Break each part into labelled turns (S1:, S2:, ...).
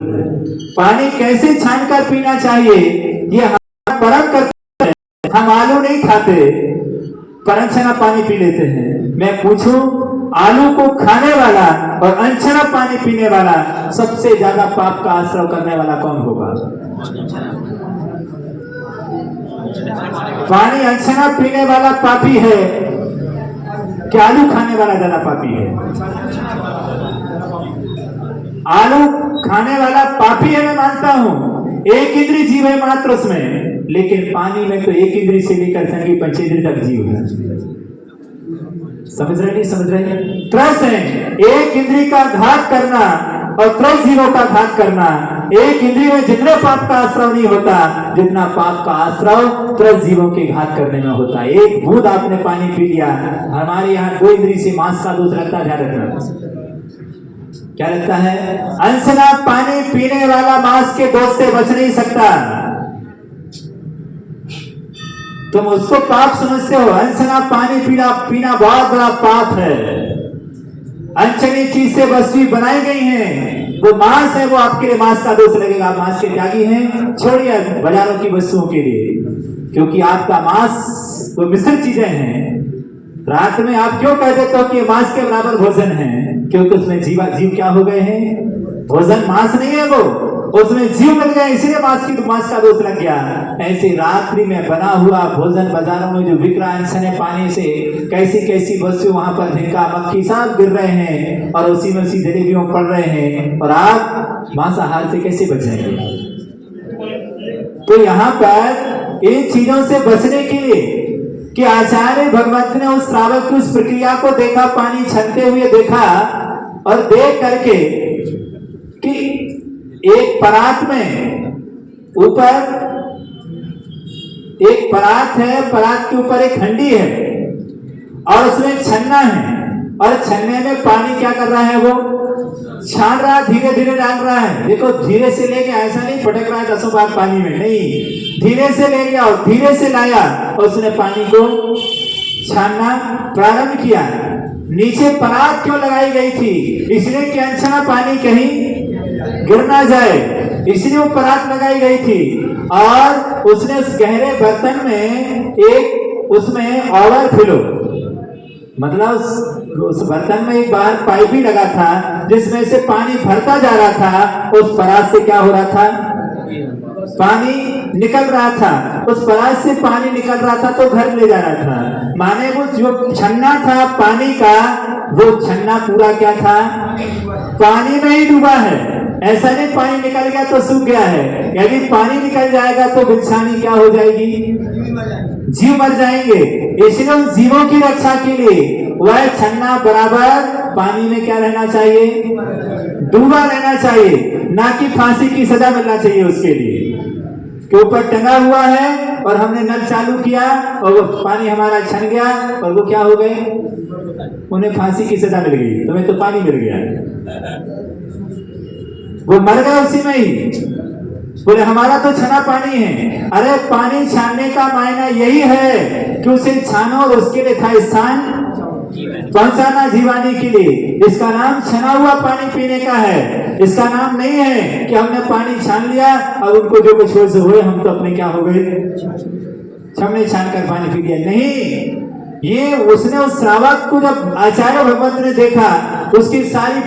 S1: पानी कैसे छानकर पीना चाहिए ये हमारा परम कर्तव्य है। हम आलू नहीं खाते पर अनछना पानी पी लेते हैं। मैं पूछूं, आलू को खाने वाला और अनछना पानी पीने वाला सबसे ज्यादा पाप का आश्रय करने वाला कौन होगा? पानी अनछना पीने वाला पापी है कि आलू खाने वाला ज्यादा पापी है? आलू खाने वाला पापी है, मैं मानता हूं। एक इंद्री जीव है मात्र उसमें, लेकिन पानी में तो एक इंद्री से लेकर संगी पंचेंद्री तक जीव है। समझ रहे नहीं समझ रहे? त्रस है, एक इंद्री का घात करना और त्रस जीवों का घात करना। एक इंद्री में जितने पाप का आश्रय नहीं होता जितना पाप का आश्रय त्रस जीवों के घात करने में होता है। एक बूंद आपने पानी पी लिया, हमारे यहाँ दो इंद्री से मांस का दोष लगता है, ध्यान रखना। क्या लगता है? अनछना पानी पीने वाला मांस के दोष से बच नहीं सकता। तुम उसको पाप समझते हो। अनछना पानी पीना बहुत बड़ा पाप है। अनछनी चीज से वस्तु बनाई गई है, वो मांस है, वो आपके लिए मांस का दोष लगेगा। मांस के त्यागी हैं, छोड़िए बाजारों की वस्तुओं के लिए, क्योंकि आपका मांस वो मिश्रित चीजें हैं। रात में आप क्यों कह देते हो कि मांस के बराबर भोजन है? क्योंकि उसमें जीव क्या हो गए हैं? भोजन मांस नहीं है, वो उसमें जीव मिल गए, इसलिए मांस का दोष लग गया। ऐसे रात्रि में बना हुआ भोजन बाजारों में जो बिक रहा है अनछने पानी से, कैसी कैसी वस्तु वहां पर झिंका मक्खी सब गिर रहे हैं और उसी में उसी जलेबियों पड़ रहे हैं, और आप मांसाहार से कैसे बचेंगे? तो यहाँ पर इन चीजों से बचने के लिए कि आचार्य भगवत ने उस श्रावक की उस प्रक्रिया को देखा, पानी छनते हुए देखा, और देख करके कि एक परात में ऊपर एक परात है, परात के ऊपर एक हंडी है और उसमें छन्ना है, और छन्ने में पानी क्या कर रहा है? वो छान रहा, धीरे धीरे डाल रहा है। देखो, धीरे से लेके ऐसा नहीं पटक रहा है 10 बार पानी में, नहीं, धीरे से ले गया और धीरे से लाया और उसने पानी को छानना प्रारंभ किया। नीचे परात क्यों लगाई गई थी? इसलिए कि अनछना पानी कहीं गिर ना जाए, इसलिए वो परात लगाई गई थी। और उसने उस गहरे बर्तन में एक उसमें ओवरफ्लो, मतलब उस बर्तन में एक बाहर पाइप भी लगा था जिसमें से पानी भरता जा रहा था। उस परात से क्या हो रहा था? पानी निकल रहा था। उस परात से पानी निकल रहा था तो घर ले जा रहा था। माने वो जो छन्ना था पानी का, वो छन्ना पूरा क्या था? पानी में ही डूबा है। ऐसा नहीं पानी निकल गया तो सूख गया है। यदि पानी निकल जाएगा तो बिछानी क्या हो जाएगी? जीव मर जाएंगे। इसलिए उन जीवों की रक्षा के लिए वह छन्ना बराबर पानी में क्या रहना चाहिए? डूबा रहना चाहिए, ना कि फांसी की सजा मिलना चाहिए उसके लिए। के ऊपर टंगा हुआ है और हमने नल चालू किया और वो पानी हमारा छन गया और वो क्या हो गए? उन्हें फांसी की सजा मिल गई, तुम्हें तो पानी मिल गया, वो मर गए उसी में ही। बोले हमारा तो छना पानी है। अरे पानी छानने का मायना यही है कि उसे छानो और उसके लिए था स्थान पहुंचाना जीवानी के लिए। इसका नाम छना हुआ पानी पीने का है। इसका नाम नहीं है कि हमने पानी छान लिया और उनको जो कुछ से हुए हम तो अपने क्या हो गए? हमने छान कर पानी पी लिया। नहीं, ये उसने उस श्रावक को जब आचार्य भगवत ने देखा, उसकी सारी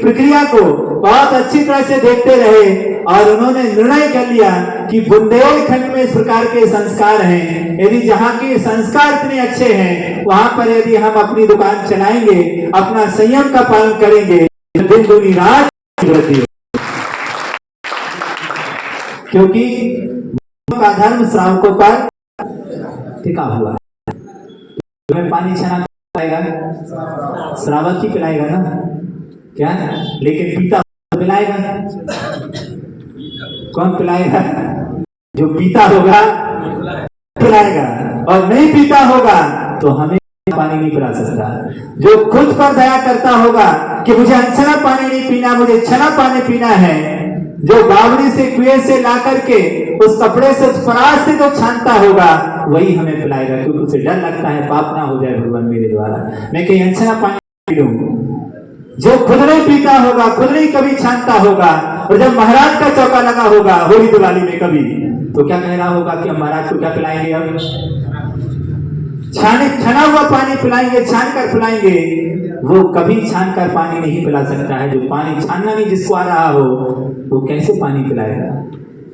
S1: प्रक्रिया को बहुत अच्छी तरह से देखते रहे और उन्होंने निर्णय कर लिया कि बुंदेलखंड में इस प्रकार के संस्कार हैं। यदि जहाँ के संस्कार इतने अच्छे हैं, वहां पर यदि हम अपनी दुकान चलाएंगे, अपना संयम का पालन करेंगे, तो दिन दूनी रात होती है। क्योंकि का धर्म श्रावकों पर टिका हुआ है। तुम्हें पानी छना पिलाएगा, श्रावक ही पिलाएगा ना, क्या? लेकिन पीता पिलाएगा कौन? पिलाएगा जो पीता होगा पिलाएगा, और नहीं पीता होगा तो हमें पानी नहीं पिला सकता। जो खुद पर दया करता होगा कि मुझे अनछना पानी नहीं पीना, मुझे छना पानी पीना है, जो बावड़ी से कुएं से ला करके उस कपड़े से उस परात से जो छानता होगा, वही हमें पिलाएगा। क्योंकि उसे डर लगता है पाप ना हो जाए भगवान मेरे द्वारा, मैं कहीं अनछना पानी पी लूं। जो खुद नहीं पीता होगा, खुद नहीं कभी छानता होगा, और जब महाराज का चौका लगा होगा होली दिवाली में कभी, तो क्या कह रहा होगा कि हम महाराज को क्या पिलाएंगे, अब छना हुआ पानी पिलाएंगे, छान कर पिलाएंगे। वो कभी छान कर पानी नहीं पिला सकता है। जो पानी छानना नहीं जिसको आ रहा हो, वो कैसे पानी पिलाएगा।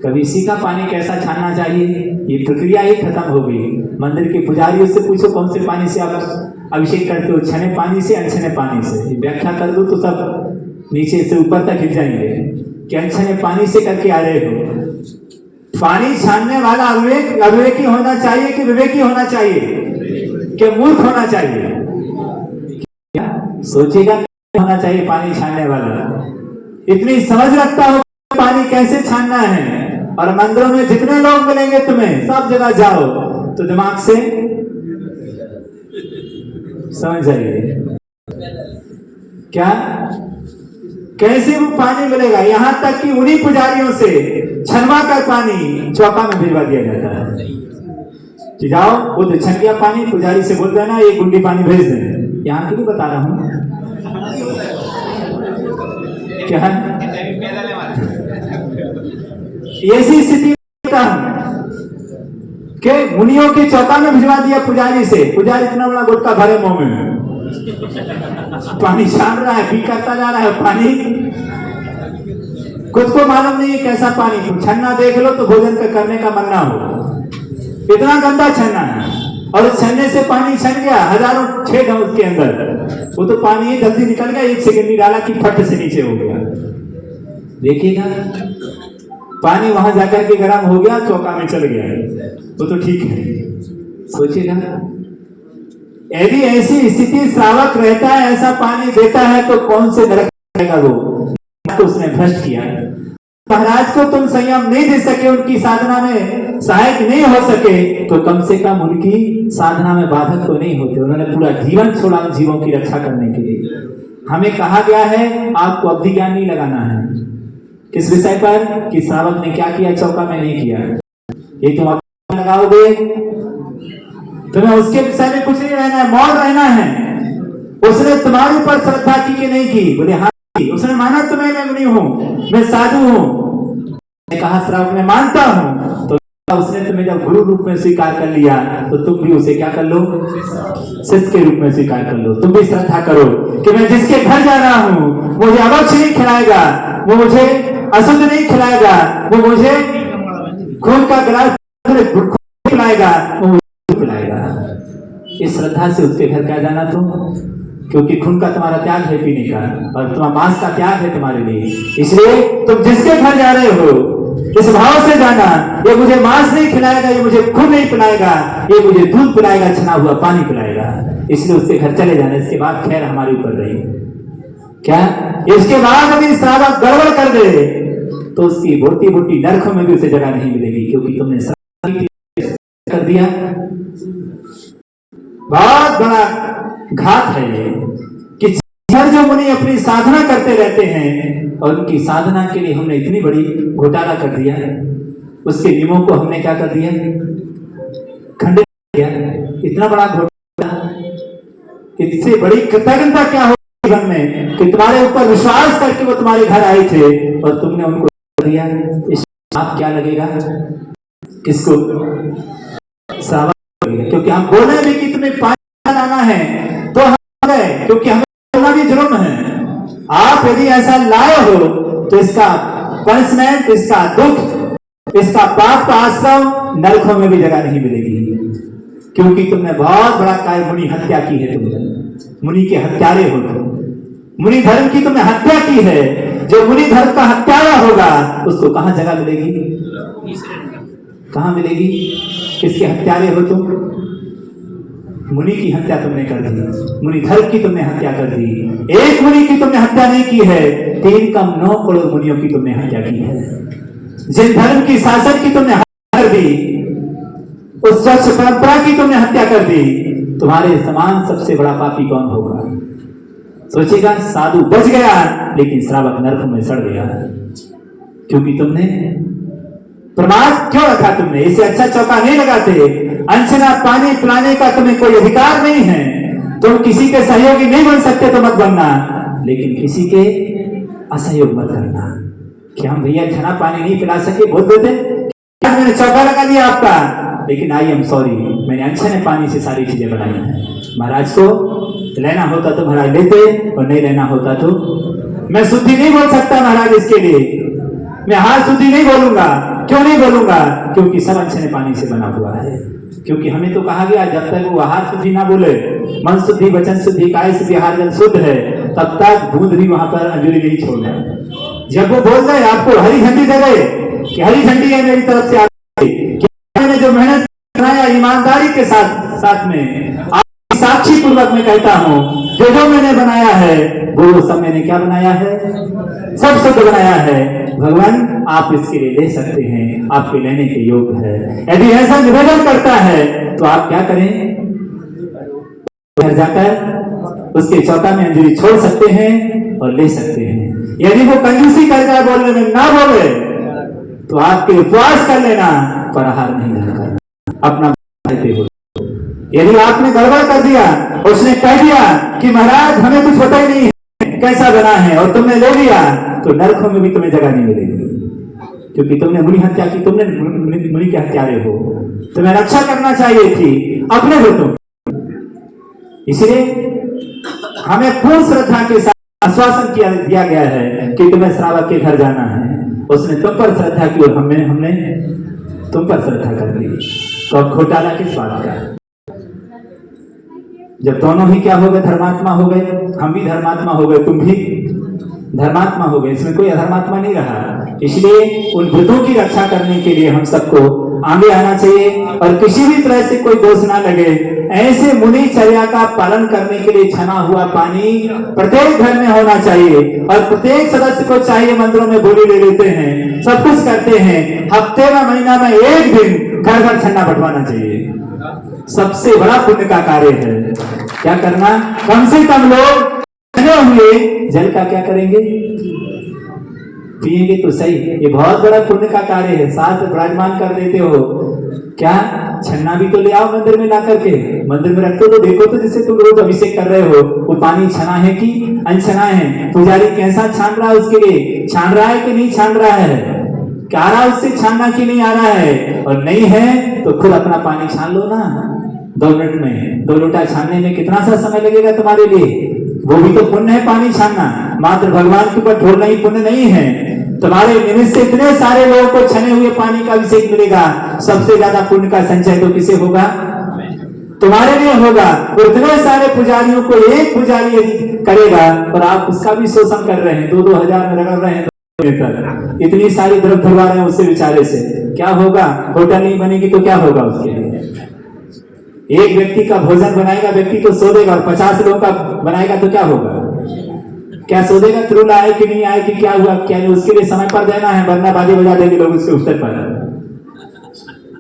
S1: कभी सीखा पानी कैसा छानना चाहिए, ये प्रक्रिया ही खत्म हो गई। मंदिर के पुजारियों से पूछो कौन से पानी से आप अभिषेक करते हो, छने पानी से, अनछने पानी से। व्याख्या कर दो तो सब नीचे से ऊपर तक गिर जाएंगे कि अनछने पानी से करके आ रहे हो। पानी छानने वाला अविवेकी होना चाहिए कि विवेकी होना चाहिए, कि मूर्ख होना चाहिए। क्या सोचेगा होना चाहिए पानी छानने वाला, इतनी समझ रखता हो पानी कैसे छानना है। और मंदिरों में जितने लोग मिलेंगे तुम्हें, सब जगह जाओ तो दिमाग से समझ जाइए क्या कैसे वो पानी मिलेगा। यहां तक कि उन्हीं पुजारियों से छनवा कर पानी चौका में भिजवा दिया जाता है कि जाओ वो तो छन गया पानी, पुजारी से बोल देना एक गुंडी पानी भेज दें। यहां क्यों बता रहा हूं क्या ऐसी स्थिति के मुनियों के चौका में भिजवा दिया पुजारी से। पुजारी इतना बड़ा गुटका भरे मुंह में पानी छान रहा है, पी करता जा रहा है पानी, खुद को मालूम नहीं है कैसा पानी। छन्ना देख लो तो भोजन करने का मन ना हो, इतना गंदा छन्ना है। और उस छन्ने से पानी छन गया, हजारों छेद है उसके अंदर, वो तो पानी जल्दी निकल गया, एक सेकंड नहीं डाला कि फट से नीचे हो गया। देखिएगा पानी वहां जाकर के गर्म हो गया, चौका में चल गया, वो तो ठीक है। सोचिएगा यदि ऐसी स्थिति श्रावक रहता है, ऐसा पानी देता है, तो कौन से नरक जाएगा वो, तो उसने भ्रष्ट किया। महाराज को तुम संयम नहीं दे सके, उनकी साधना में सहायक नहीं हो सके, तो कम से कम उनकी साधना में बाधक तो नहीं होते। उन्होंने पूरा जीवन छोड़ा जीवों की रक्षा करने के लिए। हमें कहा गया है आपको अवधि ज्ञान नहीं लगाना है, किस विषय पर कि श्रावक ने क्या किया, चौका में नहीं किया। ये तुम लगाओगे, तुम्हें उसके विषय में कुछ नहीं रहना है, मौन रहना है। उसने तुम्हारे ऊपर श्रद्धा की कि नहीं की, बोले हाँ की। उसने माना तुम्हें मैं मुनि हूं, मैं साधु हूं, कहा श्रावक मैं मानता हूं, तो उसने तुम्हें जब गुरु रूप में स्वीकार कर लिया, तो तुम भी उसे क्या कर लो, शिष्य के रूप में स्वीकार कर लो। तुम भी श्रद्धा करो कि मैं जिसके घर जा रहा हूं, मुझे अवक्ष नहीं खिलाएगा, वो मुझे अशुद्ध नहीं खिलाएगा, वो मुझे खून का गिलास खिलाएगा, वो पिलाएगा। इस श्रद्धा से उसके घर क्या जाना तुम, क्योंकि खून का तुम्हारा त्याग है पीने का, और तुम्हारा मांस का त्याग है तुम्हारे लिए। इसलिए तुम जिसके घर जा रहे हो इस भाव से जाना, ये मुझे मांस नहीं खिलाएगा, ये मुझे खून नहीं पिलाएगा, ये मुझे दूध पिलाएगा, छना हुआ पानी पिलाएगा। इसलिए उसके घर चले जाना। इसके बाद खैर हमारे ऊपर रही क्या, इसके बाद अभी श्रावक गड़बड़ कर दे तो उसकी बोटी बोटी नरकों में भी उसे जगह नहीं मिलेगी, क्योंकि तुमने कर दिया। बहुत बड़ा घात है ये कि जो मुनि अपनी साधना करते रहते हैं, और उनकी साधना के लिए हमने इतनी बड़ी घोटाला कर दिया, उसके नियमों को हमने क्या कर दिया, खंडित किया। इतना बड़ा घोटाला, इससे बड़ी कृतज्ञता क्या हो जीवन में कि तुम्हारे ऊपर विश्वास करके वो तुम्हारे घर आए थे और तुमने उनको दिया। इस आप क्या लगेगा किसको, श्रावक। क्योंकि हम बोले भी कि तुम्हें पानी लाना है तो हम गए, क्योंकि हमें बोलना भी जुर्म है। आप यदि ऐसा लाए हो तो इसका पनिशमेंट, इसका दुख, इसका पाप का आश्रम नरकों में भी जगह नहीं मिलेगी, क्योंकि तुमने बहुत बड़ा कार्य मुनि हत्या की है। तुमने मुनि के हत्यारे हो, मुनि धर्म की तुमने हत्या की है। जो मुनि धर्म का हत्यारा होगा उसको कहां जगह मिलेगी, कहां मिलेगी, किसके हत्यारे हो तुम। मुनि की हत्या तुमने कर दी, मुनि धर्म की तुमने हत्या कर दी। एक मुनि की तुमने हत्या नहीं की है, 3 कम 9 करोड़ मुनियों की तुमने हत्या की है। जिन धर्म की शासन की तुमने हत्या कर दी, उस स्वच्छ परंपरा की तुमने हत्या कर दी, तुम्हारे समान सबसे बड़ा पापी कौन होगा। सोचेगा साधु बच गया, लेकिन श्रावक नरक में सड़ गया, क्योंकि तुमने प्रमाद क्यों रखा। तुमने इसे अच्छा चौका नहीं लगाते। अनछना पानी पिलाने का तुम्हें कोई अधिकार नहीं है। तुम किसी के सहयोगी नहीं बन सकते तो मत बनना। लेकिन किसी के असहयोग मत करना कि हम भैया खाना पानी नहीं पिला सके, बोल देते क्या मैंने चौका लगा दिया आपका, लेकिन आई एम सॉरी, मैंने अनछने पानी से सारी चीजें बनाई हैं। महाराज को लेना होता तो महाराज लेते, और नहीं लेना होता तो मैं शुद्धि नहीं बोल सकता महाराज, इसके लिए मैं हाथ शुद्धि नहीं बोलूंगा। क्यों नहीं बोलूंगा? क्योंकि सब अनछने पानी से बना हुआ है। क्योंकि हमें तो कहा गया जब तक वो आहार शुद्धि ना बोले, मन शुद्धि, वचन शुद्धि, काय शुद्धि, आहार जल शुद्ध है, तब तक बूंद भी वहां पर अंजलि नहीं छोड़ना। जब वो बोल रहे आपको हरी झंडी दे गए कि हरी झंडी है मेरी तरफ से, मैंने जो मेहनत कराया ईमानदारी के साथ में, आप साक्षी पूर्वक मैं कहता हूं, जो मैंने बनाया है वो सब मैंने क्या बनाया है, सब शुद्ध बनाया है। भगवान आप इसके लिए ले सकते हैं, आपके लेने के योग्य है। यदि ऐसा निवेदन करता है तो आप क्या करें, घर जाकर उसके चौका में अंजलि छोड़ सकते हैं और ले सकते हैं। यदि वो कंजूसी करता है, बोलने में ना बोले, तो आपके उपवास कर लेना, पर आहार नहीं ग्रहण करना, अपना हो। यदि आपने गड़बड़ कर दिया, उसने कह दिया कि महाराज हमें कुछ पता ही नहीं है कैसा बना है, और तुमने ले लिया, तो नरकों में भी तुम्हें जगह नहीं मिलेगी, क्योंकि तुमने मुनि हत्या की, तुमने मुनि के हत्यारे हो, तुम्हें रक्षा करना चाहिए थी अपने हो तुम। इसलिए हमें पूर्ण श्रद्धा के साथ आश्वासन दिया गया है कि तुम्हें श्रावक के घर जाना है। उसने तुम पर श्रद्धा की और हमने तुम पर श्रद्धा कर ली, तो अब घोटाला किस बात का? जब दोनों ही क्या हो गए, धर्मात्मा हो गए, हम भी धर्मात्मा हो गए, तुम भी धर्मात्मा हो गए, इसमें कोई अधर्मात्मा नहीं रहा। इसलिए उन भूतों की रक्षा करने के लिए हम सबको आगे आना चाहिए, और किसी भी तरह से कोई दोष ना लगे। ऐसे मुनि चर्या का पालन करने के लिए छना हुआ पानी प्रत्येक घर में होना चाहिए, और प्रत्येक सदस्य को चाहिए, मंदिरों में बोली ले लेते हैं, सब कुछ करते हैं, हफ्ते में महीना में एक दिन घर घर छन्ना बंटवाना चाहिए। सबसे बड़ा पुण्य का कार्य है। क्या करना, कम से कम लोग हुए जल का क्या करेंगे, पिएंगे तो सही। ये बहुत बड़ा पुण्य का कार्य है, साथ विराजमान कर देते हो। क्या छन्ना भी तो ले आओ मंदिर में ला करके, मंदिर में रखते हो तो देखो तो, जिससे तुम रोज अभिषेक कर रहे हो, वो पानी छना है कि अनछना है, पुजारी कैसा छान रहा है, उसके लिए छान रहा है कि नहीं छान रहा है, क्या आ रहा है उससे छानना कि नहीं आ रहा है, और नहीं है तो खुद अपना पानी छान लो ना 2 मिनट में। 2 लोटा छानने में कितना सा समय लगेगा तुम्हारे लिए, वो भी तो पुण्य है पानी छानना, मात्र भगवान के ऊपर ढोलना ही पुण्य नहीं है। तुम्हारे निमित्त से इतने सारे लोगों को छने हुए पानी का अभिषेक मिलेगा, सबसे ज्यादा पुण्य का संचय तो किसे होगा, तुम्हारे लिए होगा। इतने सारे पुजारियों को एक पुजारी यदि करेगा, और आप उसका भी शोषण कर रहे हैं, 2-2 हजार में रगड़ रहे हैं, इतनी सारी द्रव्य धरवा रहे हैं उससे बेचारे से, क्या होगा? होटल नहीं बनेगी तो क्या होगा उसके लिए? एक व्यक्ति का भोजन बनाएगा व्यक्ति तो सो देगा, और 50 लोगों का बनाएगा तो क्या होगा? क्या सो देगा? त्रुल आए कि नहीं आए कि क्या हुआ, क्या नहीं, उसके लिए समय पर देना है, वरना बाजी बजा देंगे लोग उसके उत्तर पर।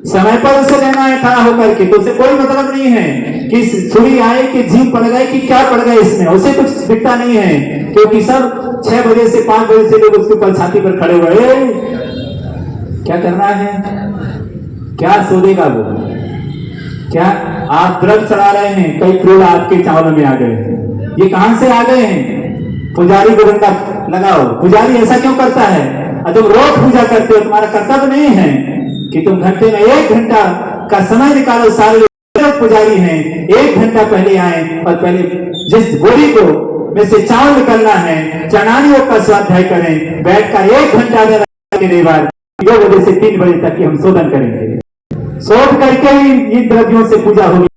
S1: समय पर उसे देना है खड़ा होकर के, तो उसे कोई मतलब नहीं है कि छुरी आए कि जीव पड़ गए कि क्या पड़ गए, इसमें उसे कुछ दिखता नहीं है, क्योंकि सब 6 बजे से 5 बजे से लोग उसके ऊपर छाती पर खड़े हुए। क्या करना है? क्या सो देगा वो? क्या आप द्रव्य चढ़ा रहे हैं, कई करोड़ आपके चावलों में आ गए हैं, ये कहां से आ गए हैं? पुजारी को डंडा लगाओ। पुजारी ऐसा क्यों करता है? तुम रोज पूजा करते हो, तुम्हारा कर्तव्य नहीं है कि तुम घंटे में 1 घंटा का समय निकालो, सारे लोग पुजारी हैं, 1 घंटा पहले आए, और पहले जिस बोरी को में से चावल निकलना है, चनानियों का स्वाध्याय करें, बैठकर 1 घंटा के बाद 2 बजे से 3 बजे तक की हम शोधन करेंगे, शोध करके ही इन द्रव्यों से पूजा होगी।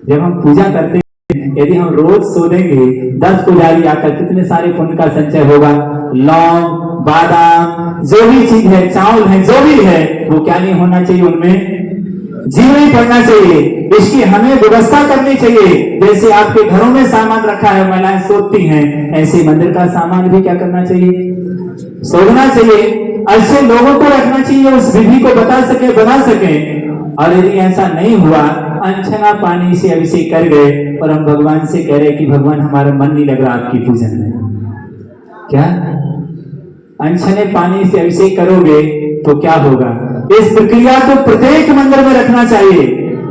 S1: जब हम पूजा करते हैं, यदि हम रोज शोधेंगे 10 पुजारी आकर, कितने सारे पुण्य का संचय होगा। लौंग, बादाम, जो भी चीज है, चावल है, जो भी है, वो क्या नहीं होना चाहिए, उनमें जीव नहीं पड़ना चाहिए। इसकी हमें व्यवस्था करनी चाहिए। जैसे आपके घरों में सामान रखा है, महिलाएं शोधती हैं, ऐसे मंदिर का सामान भी क्या करना चाहिए, शोधना चाहिए। ऐसे लोगों को रखना चाहिए, उस विधि को बता सके, बना सके। और यदि ऐसा नहीं हुआ, अनछना पानी से अभिषेक कर गए, और हम भगवान से कह रहे कि भगवान हमारा मन नहीं लग रहा आपकी पूजन में, क्या अनछने पानी से अभिषेक करोगे तो क्या होगा? इस प्रक्रिया को प्रत्येक मंदिर में रखना चाहिए।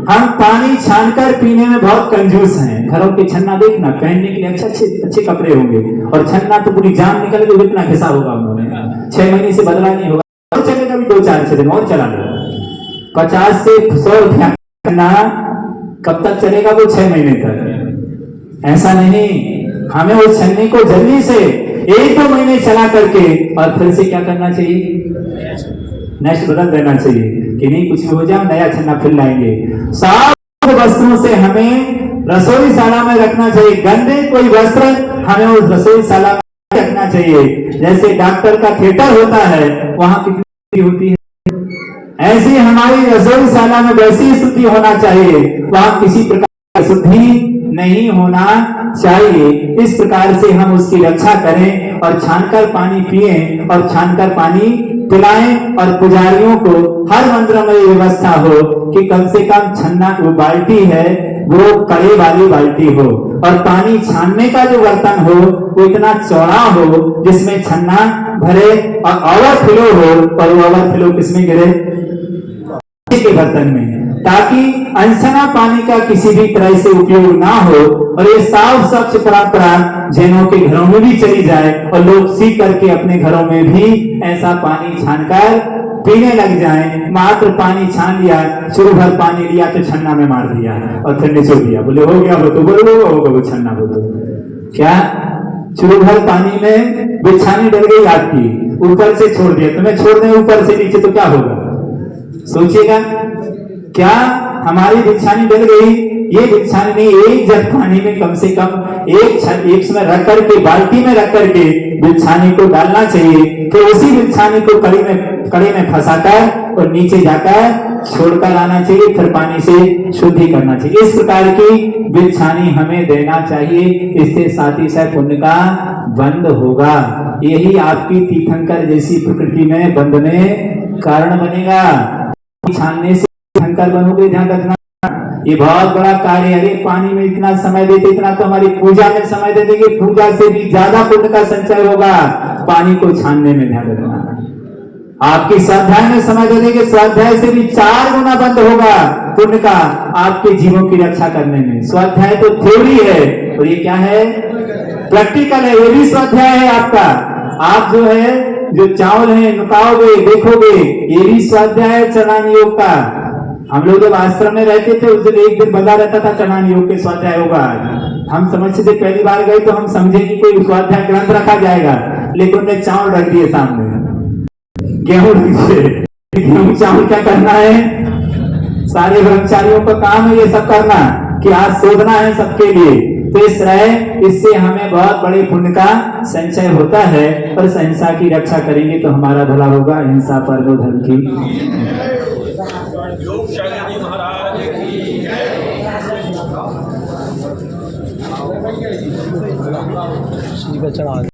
S1: हम पानी छानकर पीने में बहुत कंजूस हैं। घरों के छन्ना देखना, पहनने के लिए अच्छे अच्छे कपड़े होंगे, और छन्ना तो पूरी जान निकल गई, इतना घिसा होगा उन्होंने, 6 महीने से बदला नहीं होगा, और चलेगा भी 2-4 दिन और चला लो। 50 से 100 रुपया छन्ना कब तक चलेगा? वो 6 महीने तक। ऐसा नहीं, हमें उस छन्ने को जल्दी से 1-2 महीने चला करके और फिर से क्या करना चाहिए? नेक्स्ट बदल देना चाहिए कि नहीं कुछ भी हो जाए नया छन्ना फिर लाएंगे। साफ वस्त्रों से हमें रसोईशाला में रखना चाहिए। गंदे कोई वस्त्र हमें उस रसोईशाला में रखना चाहिए। जैसे डॉक्टर का थिएटर होता है, वहां कितनी होती है, ऐसी हमारी रसोईशाला में वैसी शुद्धि होना चाहिए, वहां किसी प्रकार की शुद्धि नहीं होना चाहिए। इस प्रकार से हम उसकी रक्षा करें और छानकर पानी पिएं और छानकर पानी पिलाएं, और पुजारियों को हर मंदिर में ये व्यवस्था हो कि कम से कम छन्ना वो बाल्टी है वो कड़े वाली बाल्टी हो, और पानी छानने का जो बर्तन हो वो इतना चौड़ा हो जिसमें छन्ना भरे और ओवरफ्लो हो, और वो ओवरफ्लो किसमें गिरे? के बर्तन में, ताकि अनछना पानी का किसी भी तरह से उपयोग ना हो, और ये साफ स्वच्छ परंपरा जैनों के घरों में भी चली जाए और लोग सीख करके अपने घरों में भी ऐसा पानी छानकर पीने लग जाएं। मात्र पानी छान लिया, शुरू भर पानी लिया तो छन्ना में मार दिया और फिर निचोड़ दिया, बोले हो गया, वो तो बोलो होगा वो छन्ना, वो तो क्या शुरू भर पानी में बिछानी डल गई आपकी, ऊपर से छोड़ दिया, तुम्हें छोड़ दें ऊपर से नीचे तो क्या होगा? सोचिएगा, क्या हमारी बिछानी डल गई? ये बिछानी नहीं, एक जग पानी में कम से कम एक समय रख करके, बाल्टी में रख करके बिछानी को डालना चाहिए, फिर उसी बिछानी को कड़ी में फंसाकर और नीचे जाकर छोड़कर आना चाहिए, फिर पानी से शुद्धि करना चाहिए। इस प्रकार की बिछानी हमें देना चाहिए, इससे साथी से पुण्य का बंद होगा। यही आपकी तीर्थंकर जैसी प्रकृति में बंद में कारण बनेगा। छानने से तीर्थंकर बनोगे, ध्यान रखना, ये बहुत बड़ा कार्य है। अरे पानी में इतना समय देते, इतना तो हमारी पूजा में समय दे देंगे, पूजा से भी ज्यादा पुण्य का संचय होगा पानी को छानने में, ध्यान रखना। आपकी स्वाध्याय में समय दे देंगे, स्वाध्याय से भी 4 गुना बंद होगा पुण्य का आपके जीवों की रक्षा करने में। स्वाध्याय तो थ्योरी है, और ये क्या है? प्रैक्टिकल है। ये भी स्वाध्याय है आपका। आप जो है जो चावल है नुकाओगे, देखोगे, ये भी स्वाध्याय है चनान योग का। हम लोग जब आश्रम में रहते थे उस दिन एक दिन बंधा रहता था चनान योग के स्वाध्याय होगा। हम समझते थे, पहली बार गए तो हम समझे कि कोई स्वाध्याय ग्रंथ रखा जाएगा, लेकिन उन्हें चावल रख दिए सामने, गेहूं रख दिए। गेहूं चावल क्या करना है? सारे ब्रह्मचारियों का काम है ये सब करना, कि आज शोधना है सबके लिए। तो इस तरह इससे हमें बहुत बड़े पुण्य का संचय होता है, और अहिंसा की रक्षा करेंगे तो हमारा भला होगा। अहिंसा परमो धर्म की।
S2: महाराज